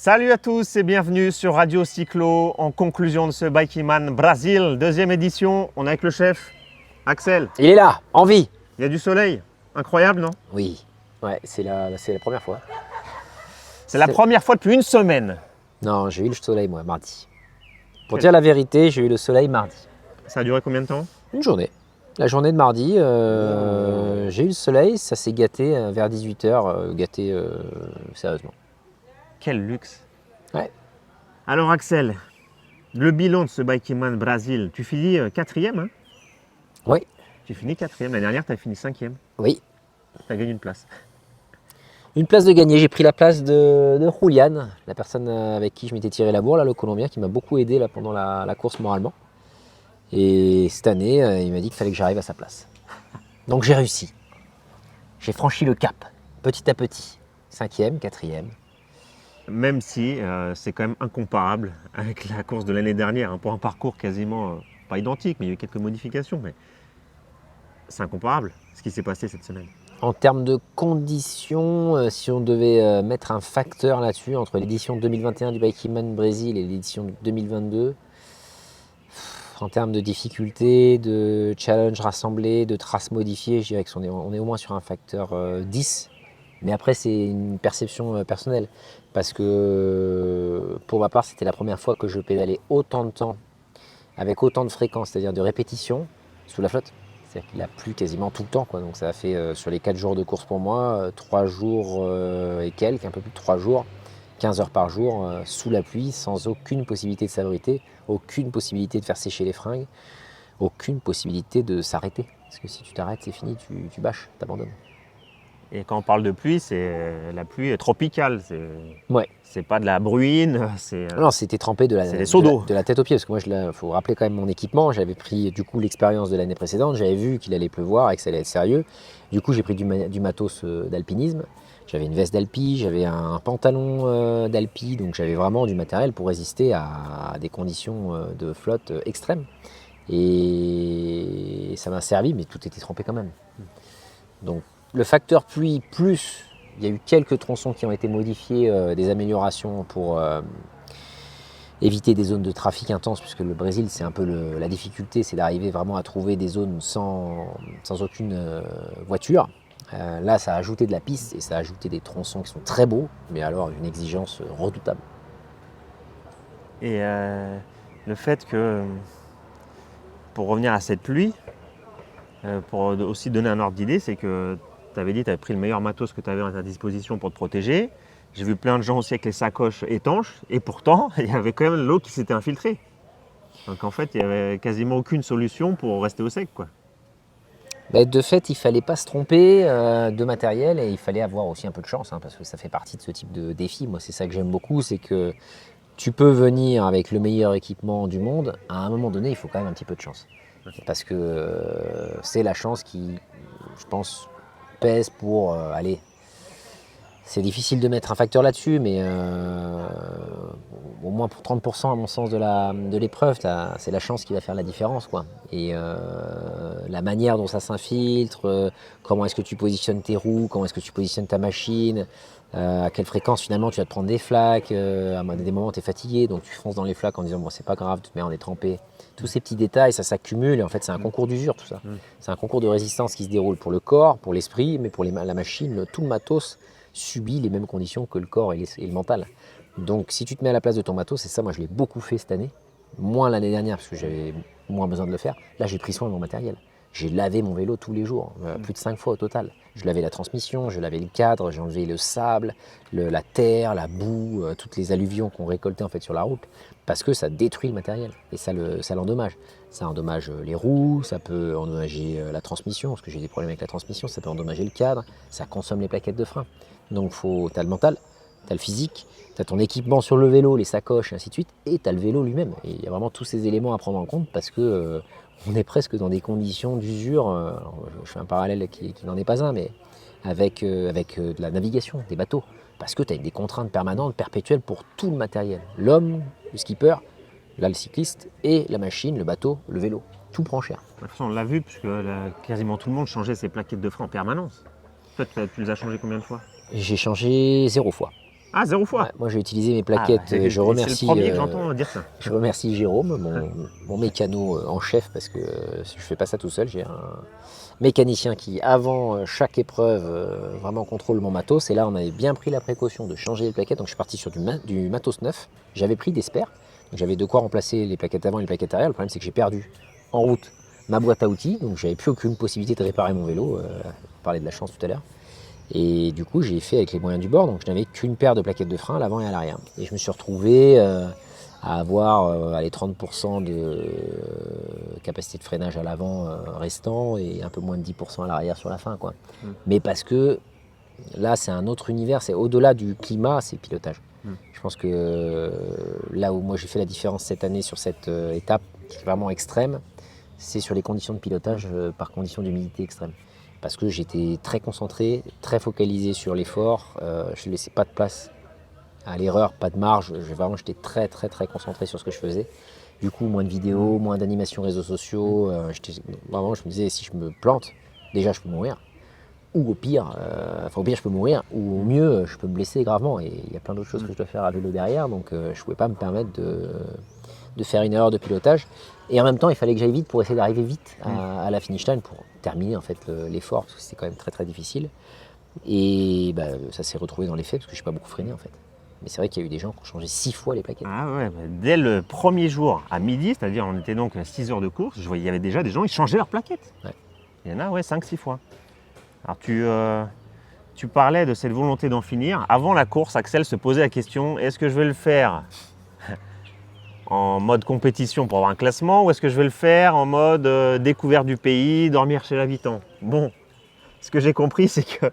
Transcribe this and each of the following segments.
Salut à tous et bienvenue sur Radio Cyclo en conclusion de ce Bikeman Brasil, deuxième édition. On est avec le chef, Axel. Il est là, en vie. Il y a du soleil, incroyable non? Oui, ouais, c'est la première fois. C'est la première fois depuis une semaine. Non, j'ai eu le soleil moi, mardi. Pour dire la vérité, j'ai eu le soleil mardi. Ça a duré combien de temps? Une journée. La journée de mardi, j'ai eu le soleil, ça s'est gâté vers 18h, gâté sérieusement. Quel luxe. Ouais. Alors Axel, le bilan de ce Bikeman Brasil, tu finis quatrième hein? Oui. Tu finis quatrième, l'année dernière tu as fini cinquième. Oui. Tu as gagné une place. Une place de gagné, j'ai pris la place de Julian, la personne avec qui je m'étais tiré la bourre, là, le Colombien, qui m'a beaucoup aidé là, pendant la course moralement. Et cette année, il m'a dit qu'il fallait que j'arrive à sa place. Donc j'ai réussi. J'ai franchi le cap, petit à petit. Cinquième, quatrième. Même si c'est quand même incomparable avec la course de l'année dernière, hein, pour un parcours quasiment pas identique, mais il y a eu quelques modifications, mais c'est incomparable ce qui s'est passé cette semaine. En termes de conditions, si on devait mettre un facteur là-dessus, entre l'édition 2021 du Bikeman Brésil et l'édition 2022, en termes de difficulté, de challenge rassemblé, de traces modifiées, je dirais qu'on est au moins sur un facteur 10. Mais après, c'est une perception personnelle. Parce que pour ma part, c'était la première fois que je pédalais autant de temps, avec autant de fréquence, c'est-à-dire de répétition, sous la flotte. C'est-à-dire qu'il a plu quasiment tout le temps, quoi. Donc ça a fait sur les 4 jours de course pour moi, 3 jours et quelques, un peu plus de 3 jours, 15 heures par jour, sous la pluie, sans aucune possibilité de s'abriter, aucune possibilité de faire sécher les fringues, aucune possibilité de s'arrêter. Parce que si tu t'arrêtes, c'est fini, tu bâches, t'abandonnes. Et quand on parle de pluie, c'est la pluie tropicale. Ouais. C'est pas de la bruine. Non, c'était trempé de la tête aux pieds. Parce que moi, il faut rappeler quand même mon équipement. J'avais pris du coup l'expérience de l'année précédente. J'avais vu qu'il allait pleuvoir et que ça allait être sérieux. Du coup, j'ai pris du matos d'alpinisme. J'avais une veste d'alpi, j'avais un pantalon d'alpi. Donc j'avais vraiment du matériel pour résister à des conditions de flotte extrêmes. Et ça m'a servi, mais tout était trempé quand même. Donc le facteur pluie plus, il y a eu quelques tronçons qui ont été modifiés, des améliorations pour éviter des zones de trafic intense, puisque le Brésil, c'est un peu la difficulté, c'est d'arriver vraiment à trouver des zones sans aucune voiture. Là, ça a ajouté de la piste et ça a ajouté des tronçons qui sont très beaux, mais alors une exigence redoutable. Et le fait que, pour revenir à cette pluie, pour aussi donner un ordre d'idée, c'est que tu avais dit que tu avais pris le meilleur matos que tu avais à ta disposition pour te protéger. J'ai vu plein de gens aussi avec les sacoches étanches, et pourtant, il y avait quand même l'eau qui s'était infiltrée. Donc en fait, il n'y avait quasiment aucune solution pour rester au sec, quoi. De fait, il ne fallait pas se tromper de matériel et il fallait avoir aussi un peu de chance, hein, parce que ça fait partie de ce type de défi. Moi, c'est ça que j'aime beaucoup, c'est que tu peux venir avec le meilleur équipement du monde. À un moment donné, il faut quand même un petit peu de chance. Parce que c'est la chance qui, je pense, pèse pour aller. C'est difficile de mettre un facteur là-dessus, mais au moins pour 30% à mon sens de l'épreuve, c'est la chance qui va faire la différence, quoi. Et la manière dont ça s'infiltre, comment est-ce que tu positionnes tes roues, comment est-ce que tu positionnes ta machine, à quelle fréquence finalement tu vas te prendre des flaques, à des moments tu es fatigué, donc tu fonces dans les flaques en disant bon c'est pas grave, de toute manière on est trempé. Tous ces petits détails, ça s'accumule et en fait c'est un concours d'usure tout ça. C'est un concours de résistance qui se déroule pour le corps, pour l'esprit, mais pour la machine, tout le matos subit les mêmes conditions que le corps et le mental. Donc si tu te mets à la place de ton matos, c'est ça, moi je l'ai beaucoup fait cette année, moins l'année dernière parce que j'avais moins besoin de le faire. Là j'ai pris soin de mon matériel. J'ai lavé mon vélo tous les jours, plus de 5 fois au total. Je lavais la transmission, je lavais le cadre, j'ai enlevé le sable, la terre, la boue, toutes les alluvions qu'on récoltait en fait sur la route, parce que ça détruit le matériel et ça l'endommage. Ça endommage les roues, ça peut endommager la transmission, parce que j'ai des problèmes avec la transmission, ça peut endommager le cadre, ça consomme les plaquettes de frein. Donc tu as le mental, tu as le physique, tu as ton équipement sur le vélo, les sacoches, et ainsi de suite, et tu as le vélo lui-même. Et il y a vraiment tous ces éléments à prendre en compte parce que on est presque dans des conditions d'usure. Je fais un parallèle qui n'en est pas un, mais avec de la navigation, des bateaux. Parce que tu as des contraintes permanentes, perpétuelles pour tout le matériel. L'homme, le skipper, là le cycliste, et la machine, le bateau, le vélo. Tout prend cher. De toute façon, on l'a vu, puisque quasiment tout le monde changeait ses plaquettes de frein en permanence. Toi, tu les as changées combien de fois? J'ai changé 0 fois. Ah, 0 fois. Ouais, moi j'ai utilisé mes Ah, plaquettes, c'est je remercie, le premier que j'entends dire ça. je remercie Jérôme, mon mécano en chef, parce que je fais pas ça tout seul, j'ai un mécanicien qui avant chaque épreuve vraiment contrôle mon matos, et là on avait bien pris la précaution de changer les plaquettes, donc je suis parti sur du matos neuf, j'avais pris des spares, donc j'avais de quoi remplacer les plaquettes avant et les plaquettes arrière, le problème c'est que j'ai perdu en route ma boîte à outils, donc j'avais plus aucune possibilité de réparer mon vélo, on parlait de la chance tout à l'heure. Et du coup, j'ai fait avec les moyens du bord, donc je n'avais qu'une paire de plaquettes de frein à l'avant et à l'arrière. Et je me suis retrouvé à avoir allez, 30% de capacité de freinage à l'avant restant et un peu moins de 10% à l'arrière sur la fin, quoi. Mais parce que là, c'est un autre univers, c'est au-delà du climat, c'est le pilotage. Je pense que là où moi j'ai fait la différence cette année sur cette étape qui est vraiment extrême, c'est sur les conditions de pilotage par condition d'humidité extrême. Parce que j'étais très concentré, très focalisé sur l'effort, je ne laissais pas de place à l'erreur, pas de marge, j'étais très concentré sur ce que je faisais. Du coup, moins de vidéos, moins d'animations réseaux sociaux, vraiment je me disais si je me plante, déjà je peux mourir, ou au pire, je peux mourir, ou au mieux je peux me blesser gravement, et il y a plein d'autres choses que je dois faire à vélo derrière, donc je ne pouvais pas me permettre de faire une erreur de pilotage. Et en même temps, il fallait que j'aille vite pour essayer d'arriver vite à la finish line pour terminer en fait l'effort, parce que c'était quand même très difficile. Et ça s'est retrouvé dans les faits parce que je n'ai pas beaucoup freiné en fait. Mais c'est vrai qu'il y a eu des gens qui ont changé 6 fois les plaquettes. Ah ouais, dès le premier jour à midi, c'est-à-dire on était donc à 6 heures de course, je voyais, il y avait déjà des gens, ils changeaient leurs plaquettes. Ouais. Il y en a 5-6 fois. Alors tu parlais de cette volonté d'en finir. Avant la course, Axel se posait la question, est-ce que je vais le faire en mode compétition pour avoir un classement, ou est-ce que je vais le faire en mode découverte du pays, dormir chez l'habitant? Bon, ce que j'ai compris, c'est que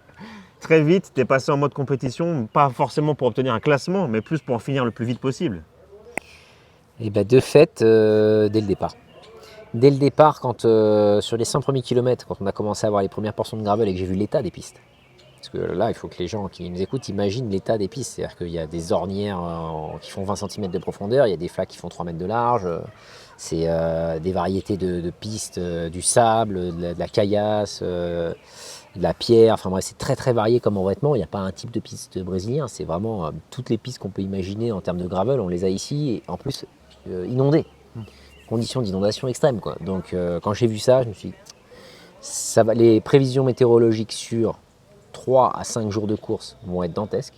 très vite, tu es passé en mode compétition, pas forcément pour obtenir un classement, mais plus pour en finir le plus vite possible. Et de fait, dès le départ. Dès le départ, quand sur les 100 premiers kilomètres, quand on a commencé à avoir les premières portions de gravel et que j'ai vu l'état des pistes, parce que là, il faut que les gens qui nous écoutent imaginent l'état des pistes. C'est-à-dire qu'il y a des ornières qui font 20 cm de profondeur, il y a des flaques qui font 3 mètres de large, c'est des variétés de pistes, du sable, de la caillasse, de la pierre, enfin bref, c'est très varié comme revêtement. Il n'y a pas un type de piste brésilien, c'est vraiment toutes les pistes qu'on peut imaginer en termes de gravel, on les a ici, et en plus inondées. Conditions d'inondation extrêmes, quoi. Donc quand j'ai vu ça, je me suis dit, les prévisions météorologiques sur 3 à 5 jours de course vont être dantesques.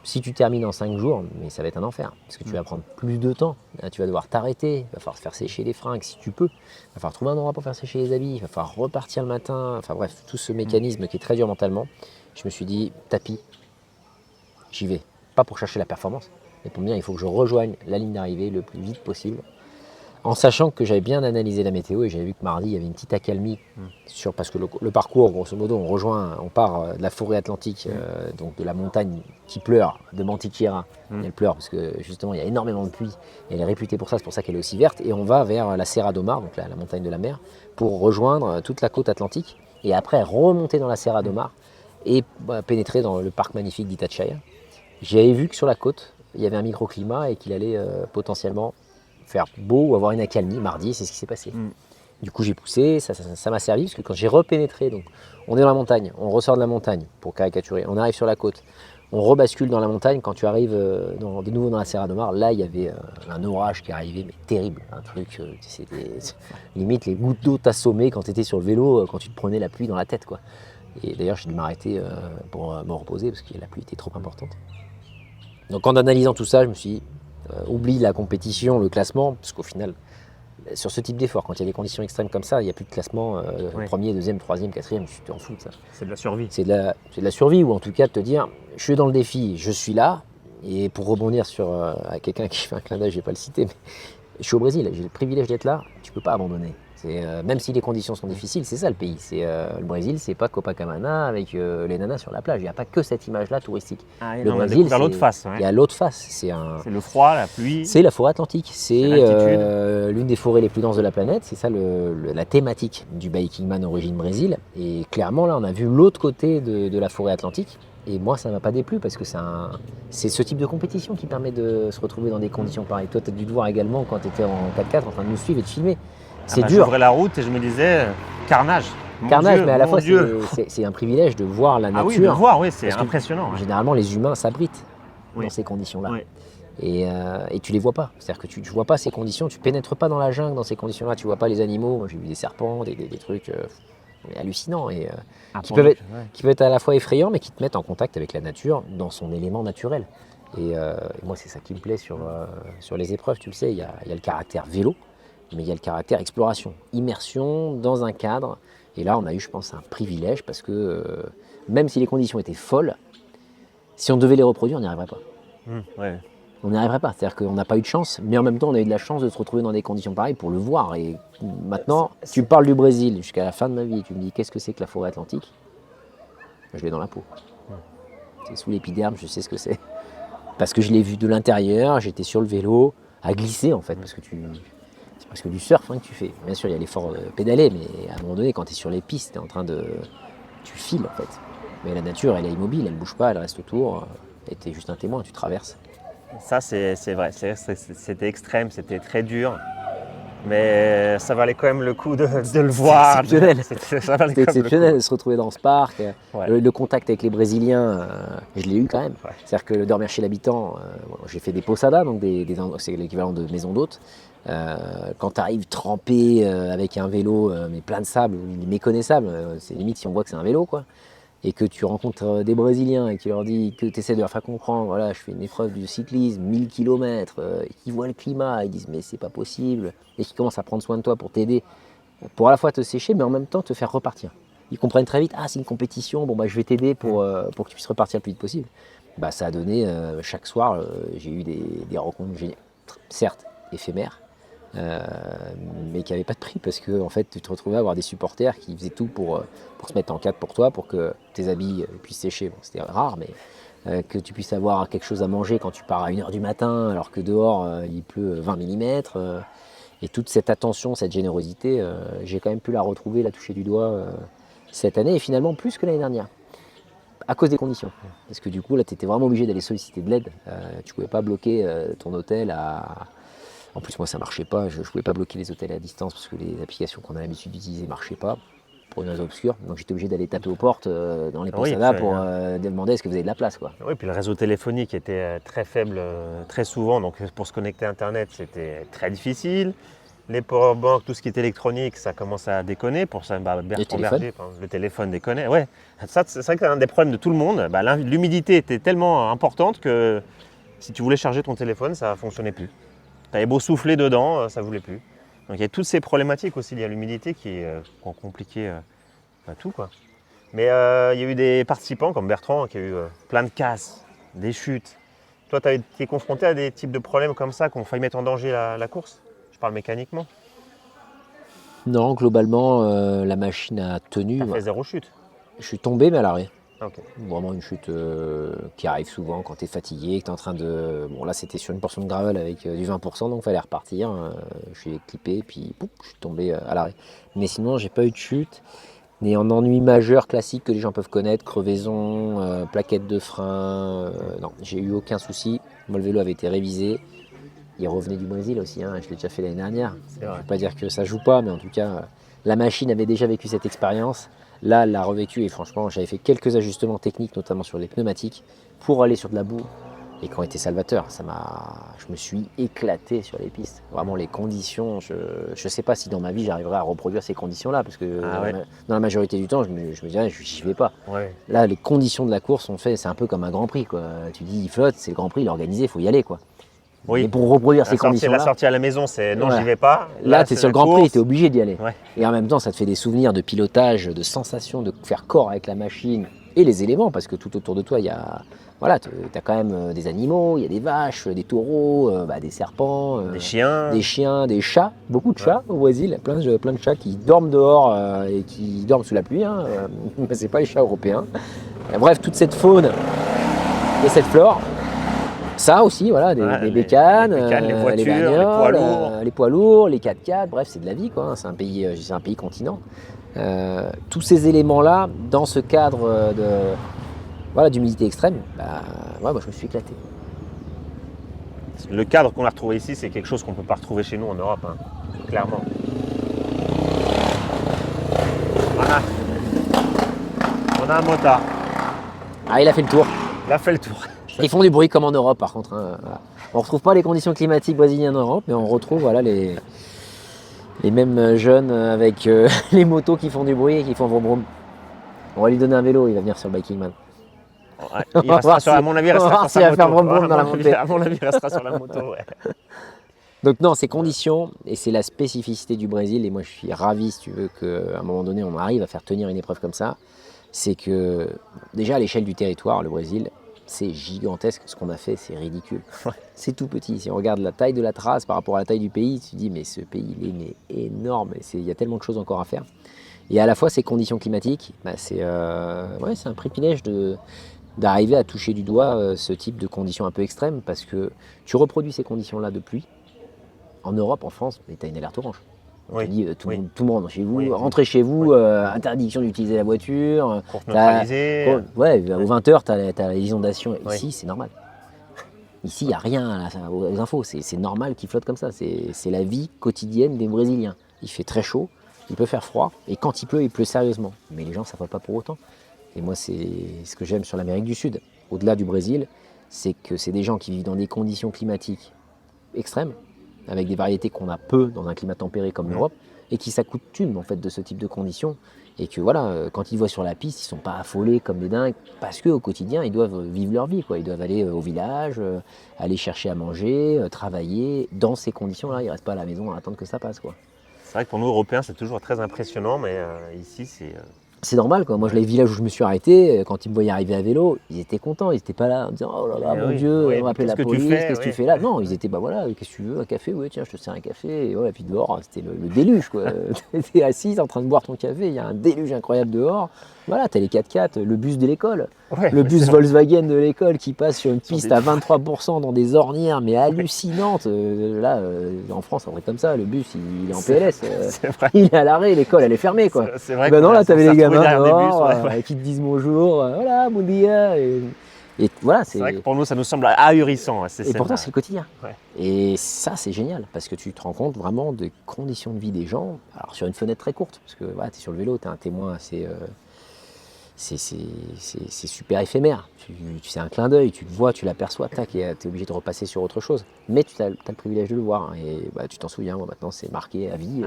Si tu termines en 5 jours, mais ça va être un enfer, parce que tu vas prendre plus de temps. Là, tu vas devoir t'arrêter, il va falloir faire sécher les fringues si tu peux, il va falloir trouver un endroit pour faire sécher les habits, il va falloir repartir le matin, enfin bref, tout ce mécanisme qui est très dur mentalement. Je me suis dit, tapis, j'y vais. Pas pour chercher la performance, mais pour me dire, il faut que je rejoigne la ligne d'arrivée le plus vite possible. En sachant que j'avais bien analysé la météo et j'avais vu que mardi il y avait une petite accalmie parce que le parcours, grosso modo, on part de la forêt atlantique, donc de la montagne qui pleure, de Mantiqueira. Elle pleure parce que justement il y a énormément de pluie et elle est réputée pour ça, c'est pour ça qu'elle est aussi verte. Et on va vers la Serra do Mar, donc la montagne de la mer, pour rejoindre toute la côte atlantique et après remonter dans la Serra do Mar et pénétrer dans le parc magnifique d'Itatiaia. J'avais vu que sur la côte il y avait un microclimat et qu'il allait potentiellement faire beau ou avoir une accalmie mardi, c'est ce qui s'est passé. Du coup j'ai poussé, ça m'a servi parce que quand j'ai repénétré, donc on est dans la montagne, on ressort de la montagne pour caricaturer, on arrive sur la côte, on rebascule dans la montagne, quand tu arrives de nouveau dans la Serra do Mar, là il y avait un orage qui arrivait, mais terrible, un truc, c'était limite les gouttes d'eau t'assommaient quand tu étais sur le vélo, quand tu te prenais la pluie dans la tête, quoi. Et d'ailleurs j'ai dû m'arrêter pour me reposer parce que la pluie était trop importante. Donc en analysant tout ça, je me suis dit, oublie la compétition, le classement, parce qu'au final, sur ce type d'effort, quand il y a des conditions extrêmes comme ça, il n'y a plus de classement premier, deuxième, troisième, quatrième, tu t'en fous de ça. C'est de la survie. C'est de la survie, ou en tout cas de te dire, je suis dans le défi, je suis là, et pour rebondir sur à quelqu'un qui fait un clin d'œil, je ne vais pas le citer, mais je suis au Brésil, j'ai le privilège d'être là, tu ne peux pas abandonner. Même si les conditions sont difficiles, c'est ça le pays. Le Brésil, c'est pas Copacabana avec les nanas sur la plage. Il n'y a pas que cette image-là touristique. Le Brésil, on a découvert l'autre face. Il y a l'autre face. C'est le froid, la pluie. C'est la forêt atlantique. C'est l'une des forêts les plus denses de la planète. C'est ça la thématique du Biking Man Origine Brésil. Et clairement, là, on a vu l'autre côté de la forêt atlantique. Et moi, ça ne m'a pas déplu parce que c'est ce type de compétition qui permet de se retrouver dans des conditions pareilles. Toi, tu as dû te voir également quand tu étais en 4x4 en train de nous suivre et de filmer. C'est dur. J'ouvrais la route et je me disais, carnage. Carnage, mais à la fois, c'est un privilège de voir la nature. Ah oui, de voir, oui, c'est impressionnant. Généralement, les humains s'abritent dans ces conditions-là. Ouais. Et tu les vois pas. C'est-à-dire que tu vois pas ces conditions, tu pénètres pas dans la jungle dans ces conditions-là, tu vois pas les animaux. Moi, j'ai vu des serpents, des trucs hallucinants et qui peuvent être à la fois effrayants, mais qui te mettent en contact avec la nature dans son élément naturel. Et moi, c'est ça qui me plaît sur les épreuves. Tu le sais, il y a le caractère vélo, mais il y a le caractère exploration, immersion dans un cadre. Et là, on a eu, je pense, un privilège parce que même si les conditions étaient folles, si on devait les reproduire, on n'y arriverait pas. Ouais. On n'y arriverait pas, c'est-à-dire qu'on n'a pas eu de chance, mais en même temps on a eu de la chance de se retrouver dans des conditions pareilles pour le voir. Et maintenant, tu me parles du Brésil jusqu'à la fin de ma vie, tu me dis qu'est-ce que c'est que la forêt atlantique, je l'ai dans la peau. C'est sous l'épiderme, je sais ce que c'est. Parce que je l'ai vu de l'intérieur, j'étais sur le vélo, à glisser en fait, parce que c'est presque du surf que tu fais. Bien sûr, il y a l'effort de pédaler, mais à un moment donné, quand tu es sur les pistes, tu es en train de... Tu files en fait. Mais la nature, elle est immobile, elle ne bouge pas, elle reste autour, et tu es juste un témoin, tu traverses. Ça, c'est vrai. C'était extrême, c'était très dur. Mais ça valait quand même le coup de le voir. C'est exceptionnel. C'était exceptionnel de se retrouver dans ce parc. Ouais. Le contact avec les Brésiliens, je l'ai eu quand même. Ouais. C'est-à-dire que dormir chez l'habitant, j'ai fait des posadas, donc c'est l'équivalent de maison d'hôte. Quand tu arrives trempé avec un vélo, mais plein de sable, méconnaissable, c'est limite si on voit que c'est un vélo, quoi. Et que tu rencontres des Brésiliens et que tu leur dis que tu essaies de leur faire comprendre, voilà, je fais une épreuve du cyclisme, 1000 km, et qu'ils voient le climat, ils disent mais c'est pas possible, et qu'ils commencent à prendre soin de toi pour t'aider, pour à la fois te sécher, mais en même temps te faire repartir. Ils comprennent très vite, ah c'est une compétition, bon bah je vais t'aider pour que tu puisses repartir le plus vite possible. Bah ça a donné, chaque soir, j'ai eu des rencontres géniales, certes éphémères, mais qui n'avaient pas de prix parce que en fait, tu te retrouvais à avoir des supporters qui faisaient tout pour se mettre en cadre pour toi, pour que tes habits puissent sécher. Bon, c'était rare, mais que tu puisses avoir quelque chose à manger quand tu pars à 1h du matin alors que dehors il pleut 20 mm. Et toute cette attention, cette générosité, j'ai quand même pu la retrouver, la toucher du doigt cette année et finalement plus que l'année dernière. À cause des conditions. Parce que du coup, là, tu étais vraiment obligé d'aller solliciter de l'aide. Tu ne pouvais pas bloquer ton hôtel à... En plus, moi, ça ne marchait pas. Je ne pouvais pas bloquer les hôtels à distance parce que les applications qu'on a l'habitude d'utiliser ne marchaient pas, pour une raison obscure. Donc, j'étais obligé d'aller taper aux portes dans les posadas pour demander est-ce que vous avez de la place, quoi. Oui, puis le réseau téléphonique était très faible très souvent. Donc, pour se connecter à Internet, c'était très difficile. Les powerbanks, tout ce qui est électronique, ça commence à déconner. Pour ça, Bertrand Berger, le téléphone déconne. Ouais, ça, c'est vrai que c'est un des problèmes de tout le monde. L'humidité était tellement importante que si tu voulais charger ton téléphone, ça ne fonctionnait plus. Tu avais beau souffler dedans, ça ne voulait plus. Donc il y a toutes ces problématiques aussi liées à l'humidité qui ont compliqué tout, quoi. Mais il y a eu des participants comme Bertrand qui a eu plein de casses, des chutes. Toi, tu as été confronté à des types de problèmes comme ça qui ont failli mettre en danger la course? Je parle mécaniquement. Non, globalement, la machine a tenu. Tu as fait 0 chute? Je suis tombé, mais à l'arrêt. Okay. Vraiment une chute qui arrive souvent quand tu es fatigué, que tu es en train de... Bon là c'était sur une portion de gravel avec du 20%, donc il fallait repartir. Je suis clippé, puis pouf, je suis tombé à l'arrêt. Mais sinon j'ai pas eu de chute. Mais en ennui majeur classique que les gens peuvent connaître, crevaison, plaquettes de frein, non, j'ai eu aucun souci. Moi le vélo avait été révisé. Il revenait du Brésil aussi, je l'ai déjà fait l'année dernière. Je ne veux pas dire que ça joue pas, mais en tout cas, la machine avait déjà vécu cette expérience. Là, elle l'a revécu et franchement, j'avais fait quelques ajustements techniques, notamment sur les pneumatiques, pour aller sur de la boue. Et quand était salvateur, je me suis éclaté sur les pistes. Vraiment, les conditions, je ne sais pas si dans ma vie j'arriverai à reproduire ces conditions-là, parce que dans la majorité du temps, je me dirais, je n'y vais pas. Ouais. Là, les conditions de la course sont faites, c'est un peu comme un Grand Prix, quoi. Tu dis, il flotte, c'est le Grand Prix, il est organisé, il faut y aller, quoi. Oui. Et pour reproduire ces conditions-là... La sortie à la maison, c'est non, j'y vais pas. Là tu es sur le Grand Prix, tu es obligé d'y aller. Ouais. Et en même temps, ça te fait des souvenirs de pilotage, de sensations, de faire corps avec la machine et les éléments, parce que tout autour de toi, il y a... Voilà, tu as quand même des animaux, il y a des vaches, des taureaux, des serpents, des chiens, des chats, beaucoup de chats au Brésil, plein de chats qui dorment dehors et qui dorment sous la pluie, mais c'est pas les chats européens. Bref, toute cette faune et cette flore. Ça aussi, voilà, des bécanes, les voitures, les bagnoles, les poids lourds, les 4x4, bref, c'est de la vie, quoi. C'est un pays continent. Tous ces éléments-là, dans ce cadre d'humidité extrême, moi je me suis éclaté. Le cadre qu'on a retrouvé ici, c'est quelque chose qu'on ne peut pas retrouver chez nous en Europe, clairement. Voilà. On a un motard. Ah, il a fait le tour. Il a fait le tour. Ils font du bruit comme en Europe par contre. Hein, voilà. On ne retrouve pas les conditions climatiques brésiliennes en Europe, mais on retrouve voilà, les mêmes jeunes avec les motos qui font du bruit et qui font vroom vroom. On va lui donner un vélo, il va venir sur le Biking Man. Ouais, à mon avis, il restera sur sa va moto. faire vroom vroom dans la montée. À mon avis, il restera sur la moto. Ouais. Donc non, ces conditions, et c'est la spécificité du Brésil, et moi je suis ravi si tu veux qu'à un moment donné on arrive à faire tenir une épreuve comme ça, c'est que déjà à l'échelle du territoire, le Brésil, c'est gigantesque, ce qu'on a fait c'est ridicule. C'est tout petit, si on regarde la taille de la trace par rapport à la taille du pays, tu te dis mais ce pays il est énorme, il y a tellement de choses encore à faire. Et à la fois ces conditions climatiques, c'est un privilège d'arriver à toucher du doigt ce type de conditions un peu extrêmes, parce que tu reproduis ces conditions-là de pluie. En Europe, en France, tu as une alerte orange. On te dit tout le monde rentre chez vous, rentrez chez vous, interdiction d'utiliser la voiture. Course neutralisée. Aux 20h, tu as les inondations. Ici, c'est normal. Ici, il n'y a rien aux infos. C'est normal qu'ils flottent comme ça. C'est la vie quotidienne des Brésiliens. Il fait très chaud, il peut faire froid, et quand il pleut sérieusement. Mais les gens ne savent pas pour autant. Et moi, c'est ce que j'aime sur l'Amérique du Sud, au-delà du Brésil, c'est que c'est des gens qui vivent dans des conditions climatiques extrêmes, avec des variétés qu'on a peu dans un climat tempéré comme l'Europe, et qui s'accoutument en fait de ce type de conditions. Et que voilà, quand ils voient sur la piste, ils ne sont pas affolés comme des dingues, parce qu'au quotidien, ils doivent vivre leur vie, quoi. Ils doivent aller au village, aller chercher à manger, travailler. Dans ces conditions-là, ils ne restent pas à la maison à attendre que ça passe, quoi. C'est vrai que pour nous, Européens, c'est toujours très impressionnant, mais ici, c'est... C'est normal, quoi. Moi, les villages où je me suis arrêté, quand ils me voyaient arriver à vélo, ils étaient contents. Ils n'étaient pas là en disant oh là là, mon Dieu, on va appeler la police, qu'est-ce que tu fais là? Non, ils étaient voilà, qu'est-ce que tu veux, un café? Oui, tiens, je te sers un café. Et puis dehors, c'était le déluge, quoi. Tu étais assis en train de boire ton café, il y a un déluge incroyable dehors. Voilà, tu as les 4x4, le bus de l'école, le bus Volkswagen de l'école qui passe sur une piste à 23% dans des ornières, mais hallucinantes. Là, en France, on est comme ça, le bus, il est en PLS. Il est à l'arrêt, l'école, elle est fermée, quoi. C'est vrai non, là, tu avais les gamins dehors, bus, qui te disent bonjour, voilà, bon dia. Et voilà, c'est vrai que pour nous, ça nous semble ahurissant. Et pourtant, c'est le quotidien. Ouais. Et ça, c'est génial, parce que tu te rends compte vraiment des conditions de vie des gens. Alors, sur une fenêtre très courte, parce que voilà, tu es sur le vélo, tu es un témoin assez... c'est super éphémère. C'est un clin d'œil, tu le vois, tu l'aperçois, tac, et tu es obligé de repasser sur autre chose. Mais tu as le privilège de le voir. Et tu t'en souviens, moi, maintenant, c'est marqué à vie.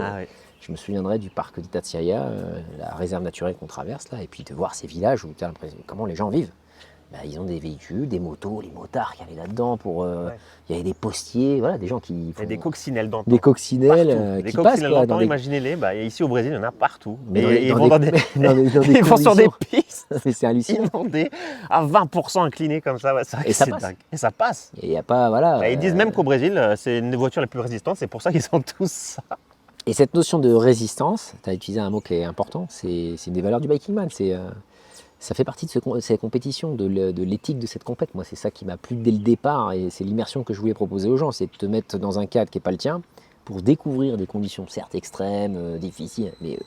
Je me souviendrai du parc d'Itatiaia, la réserve naturelle qu'on traverse là, et puis de voir ces villages où tu as l'impression comment les gens vivent. Ils ont des véhicules, des motos, les motards qui allaient là-dedans pour. Il y avait des postiers, voilà, des gens qui. Et des coccinelles d'antan. Des coccinelles qui passent. D'antan, imaginez-les, ici au Brésil, il y en a partout. Mais ils vont sur des pistes. Mais c'est hallucinant. Inondées, à 20% inclinées comme ça. C'est vrai que c'est dingue. Et ça passe. Et il n'y a pas. Voilà. Ils disent même qu'au Brésil, c'est une des voitures les plus résistantes, c'est pour ça qu'ils ont tous ça. Et cette notion de résistance, tu as utilisé un mot qui est important, c'est une des valeurs du Biking Man. Ça fait partie de cette compétition, de l'éthique de cette compète. Moi, c'est ça qui m'a plu dès le départ, et c'est l'immersion que je voulais proposer aux gens, c'est de te mettre dans un cadre qui n'est pas le tien, pour découvrir des conditions certes extrêmes, difficiles, mais il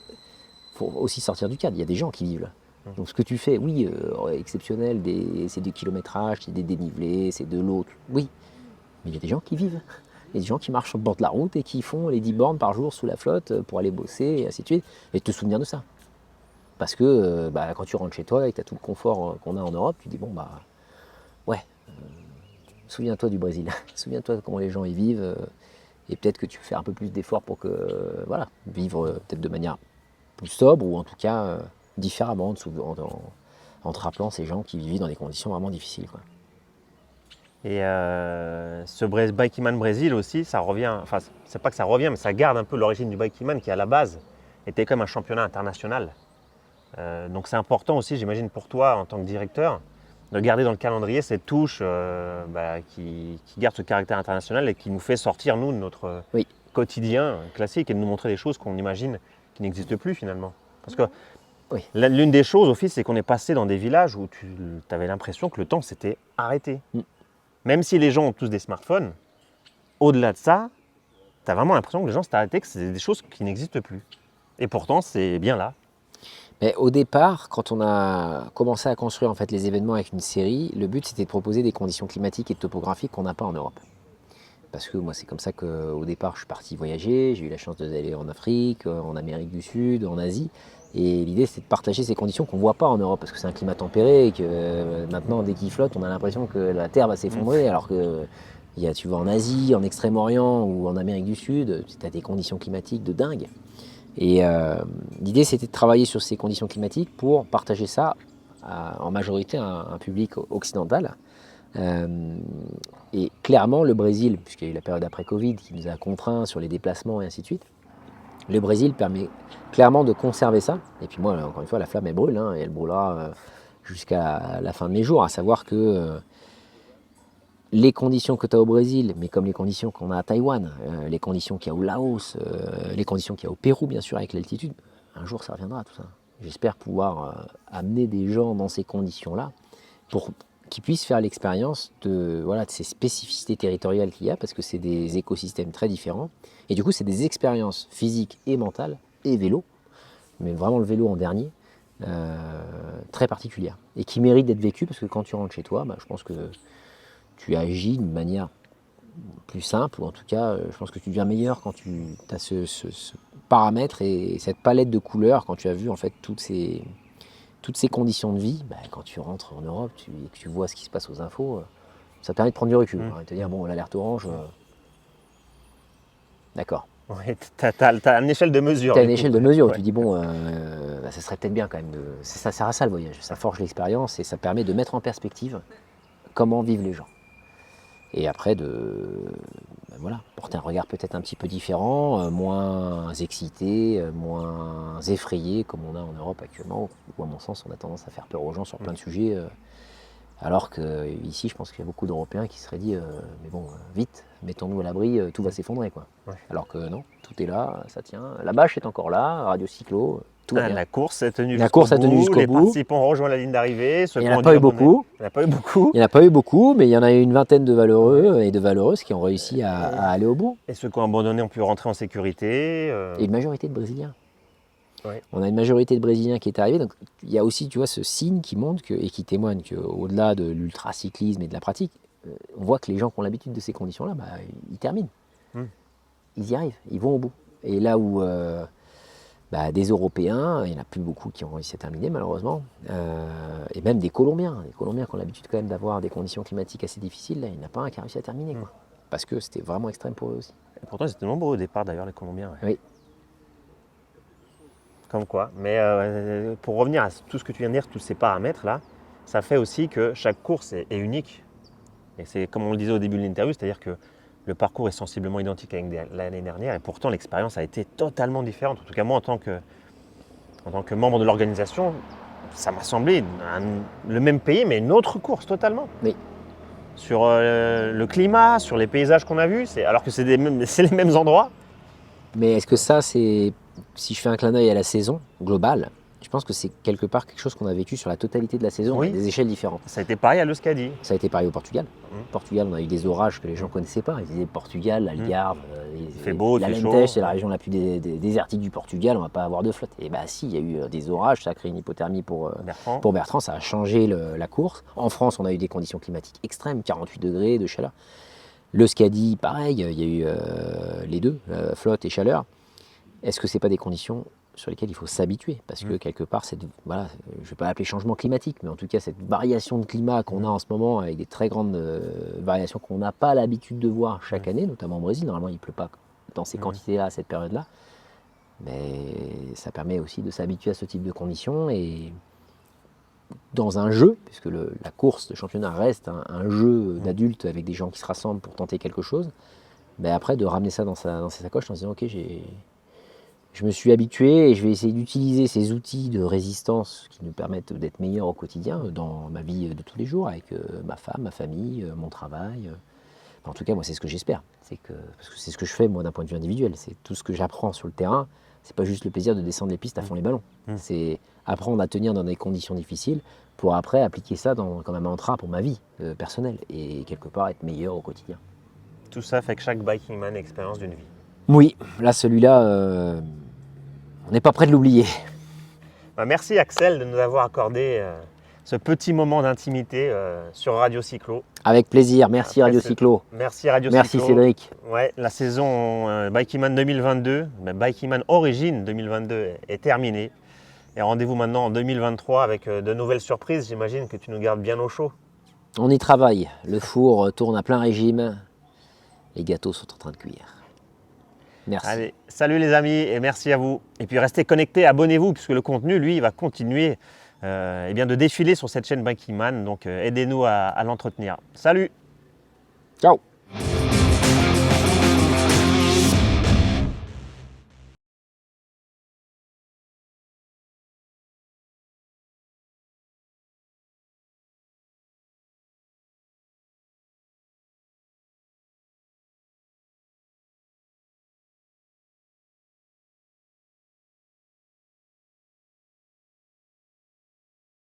faut aussi sortir du cadre. Il y a des gens qui vivent là. Donc ce que tu fais, oui, exceptionnel, c'est du kilométrage, c'est des dénivelés, c'est de l'eau, oui, mais il y a des gens qui vivent. Il y a des gens qui marchent sur le bord de la route et qui font les 10 bornes par jour sous la flotte pour aller bosser, et ainsi de suite, et te souvenir de ça. Parce que quand tu rentres chez toi et que tu as tout le confort qu'on a en Europe, tu dis souviens-toi du Brésil, souviens-toi de comment les gens y vivent, et peut-être que tu peux faire un peu plus d'efforts pour vivre peut-être de manière plus sobre, ou en tout cas différemment, en te rappelant ces gens qui vivent dans des conditions vraiment difficiles, quoi. Et ce Biking Man Brésil aussi, ça revient, enfin c'est pas que ça revient, mais ça garde un peu l'origine du Biking Man qui à la base était comme un championnat international. Donc c'est important aussi, j'imagine pour toi en tant que directeur, de garder dans le calendrier cette touche qui garde ce caractère international et qui nous fait sortir nous de notre quotidien classique et de nous montrer des choses qu'on imagine qui n'existent plus finalement. Parce que l'une des choses au fil, c'est qu'on est passé dans des villages où tu avais l'impression que le temps s'était arrêté. Même si les gens ont tous des smartphones, au-delà de ça, tu as vraiment l'impression que les gens s'étaient arrêtés, que c'est des choses qui n'existent plus. Et pourtant, c'est bien là. Mais au départ, quand on a commencé à construire en fait, les événements avec une série, le but c'était de proposer des conditions climatiques et topographiques qu'on n'a pas en Europe. parce que moi c'est comme ça qu'au départ je suis parti voyager, j'ai eu la chance d'aller en Afrique, en Amérique du Sud, en Asie, et l'idée c'est de partager ces conditions qu'on ne voit pas en Europe, parce que c'est un climat tempéré, et que maintenant dès qu'il flotte on a l'impression que la Terre va s'effondrer, alors que tu vas en Asie, en Extrême-Orient ou en Amérique du Sud, tu as des conditions climatiques de dingue. Et l'idée c'était de travailler sur ces conditions climatiques pour partager ça en majorité à un public occidental. Et clairement, le Brésil, puisqu'il y a eu la période après Covid qui nous a contraints sur les déplacements et ainsi de suite, le Brésil permet clairement de conserver ça. Et puis moi, encore une fois, la flamme, elle brûle, et elle brûlera jusqu'à la fin de mes jours, à savoir que les conditions que tu as au Brésil, mais comme les conditions qu'on a à Taïwan, les conditions qu'il y a au Laos, les conditions qu'il y a au Pérou, bien sûr, avec l'altitude, un jour ça reviendra tout ça. J'espère pouvoir amener des gens dans ces conditions-là pour qu'ils puissent faire l'expérience de ces spécificités territoriales qu'il y a, parce que c'est des écosystèmes très différents. Et du coup, c'est des expériences physiques et mentales, et vélo, mais vraiment le vélo en dernier, très particulières. Et qui méritent d'être vécues, parce que quand tu rentres chez toi, je pense que tu agis d'une manière plus simple, ou en tout cas, je pense que tu deviens meilleur quand tu as ce paramètre et cette palette de couleurs, quand tu as vu en fait toutes ces conditions de vie. Quand tu rentres en Europe et que tu vois ce qui se passe aux infos, ça te permet de prendre du recul, et de te dire, bon, l'alerte orange, d'accord. Ouais, t'as une échelle de mesure. Tu as une échelle de mesure où Ouais. tu dis, bon, ça serait peut-être bien quand même. Ça sert à ça le voyage, ça forge l'expérience et ça permet de mettre en perspective comment vivent les gens. Et après, porter un regard peut-être un petit peu différent, moins excité, moins effrayé, comme on a en Europe actuellement, où à mon sens, on a tendance à faire peur aux gens sur plein de sujets. Alors qu'ici, je pense qu'il y a beaucoup d'Européens qui se seraient dit, mais bon, vite, mettons-nous à l'abri, tout va s'effondrer, quoi. Ouais. Alors que non, tout est là, ça tient. La bâche est encore là, Radio Cyclo, tout va bien. La course est tenue jusqu'au les bout. participants ont rejoint la ligne d'arrivée. Il n'y en a pas eu beaucoup. Il n'y en a pas eu beaucoup. Il n'y en a pas eu beaucoup, mais il y en a eu une vingtaine de valeureux et de valeureuses qui ont réussi à aller au bout. Et ceux qui ont abandonné ont pu rentrer en sécurité. Et une majorité de Brésiliens. Ouais. On a une majorité de Brésiliens qui est arrivée. Donc il y a aussi, tu vois, ce signe qui montre et qui témoigne qu'au-delà de l'ultracyclisme et de la pratique, on voit que les gens qui ont l'habitude de ces conditions-là, ils terminent. Ils y arrivent, ils vont au bout. Et là où des Européens, il n'y en a plus beaucoup qui ont réussi à terminer malheureusement, et même des Colombiens qui ont l'habitude quand même d'avoir des conditions climatiques assez difficiles, là, il n'y en a pas un qui a réussi à terminer, quoi. Parce que c'était vraiment extrême pour eux aussi. Et pourtant, ils étaient nombreux au départ d'ailleurs, les Colombiens. Ouais. Oui. Comme quoi. Mais pour revenir à tout ce que tu viens de dire, tous ces paramètres-là, ça fait aussi que chaque course est unique. Et c'est comme on le disait au début de l'interview, c'est-à-dire que le parcours est sensiblement identique avec l'année dernière, et pourtant l'expérience a été totalement différente. En tout cas, moi, en tant que membre de l'organisation, ça m'a semblé le même pays, mais une autre course totalement. Oui. Sur le climat, sur les paysages qu'on a vus, alors que c'est les mêmes endroits. Mais est-ce que ça, si je fais un clin d'œil à la saison globale, je pense que c'est quelque part quelque chose qu'on a vécu sur la totalité de la saison, Oui. à des échelles différentes. Ça a été pareil à l'Euskadi. Ça a été pareil au Portugal. Portugal, on a eu des orages que les gens ne connaissaient pas. Ils disaient Portugal, l'Algarve, il fait beau, il fait chaud. Alentejo, c'est la région la plus désertique du Portugal, on ne va pas avoir de flotte. Et si, il y a eu des orages, ça a créé une hypothermie pour Bertrand, ça a changé la course. En France, on a eu des conditions climatiques extrêmes, 48 degrés de chaleur. L'Euskadi, pareil, il y a eu les deux, flotte et chaleur. Est-ce que ce n'est pas des conditions sur lesquelles il faut s'habituer? Parce que quelque part, je ne vais pas l'appeler changement climatique, mais en tout cas, cette variation de climat qu'on a en ce moment, avec des très grandes variations qu'on n'a pas l'habitude de voir chaque année, notamment au Brésil, normalement il ne pleut pas dans ces quantités-là, à cette période-là, mais ça permet aussi de s'habituer à ce type de conditions, et dans un jeu, puisque la course de championnat reste un jeu d'adultes avec des gens qui se rassemblent pour tenter quelque chose, après de ramener ça dans sa sacoche en se disant ok, je me suis habitué et je vais essayer d'utiliser ces outils de résistance qui nous permettent d'être meilleurs au quotidien dans ma vie de tous les jours, avec ma femme, ma famille, mon travail. En tout cas, moi, c'est ce que j'espère. Parce que c'est ce que je fais, moi, d'un point de vue individuel. C'est tout ce que j'apprends sur le terrain. C'est pas juste le plaisir de descendre les pistes à fond les ballons. C'est apprendre à tenir dans des conditions difficiles pour après appliquer ça comme un mantra pour ma vie personnelle et quelque part être meilleur au quotidien. Tout ça fait que chaque biking man a l'expérience d'une vie. Oui, là, celui-là... on n'est pas prêt de l'oublier. Merci Axel de nous avoir accordé ce petit moment d'intimité sur Radio Cyclo. Avec plaisir, merci Après, Radio Cyclo. Merci Radio Merci Cyclo. Cédric. Ouais, la saison Bikeyman 2022, Bikeyman Origine 2022 est terminée. Et rendez-vous maintenant en 2023 avec de nouvelles surprises. J'imagine que tu nous gardes bien au chaud. On y travaille, le four tourne à plein régime, les gâteaux sont en train de cuire. Merci. Allez, salut les amis et merci à vous. Et puis restez connectés, abonnez-vous puisque le contenu, lui, il va continuer de défiler sur cette chaîne Bikeyman. Donc aidez-nous à l'entretenir. Salut! Ciao.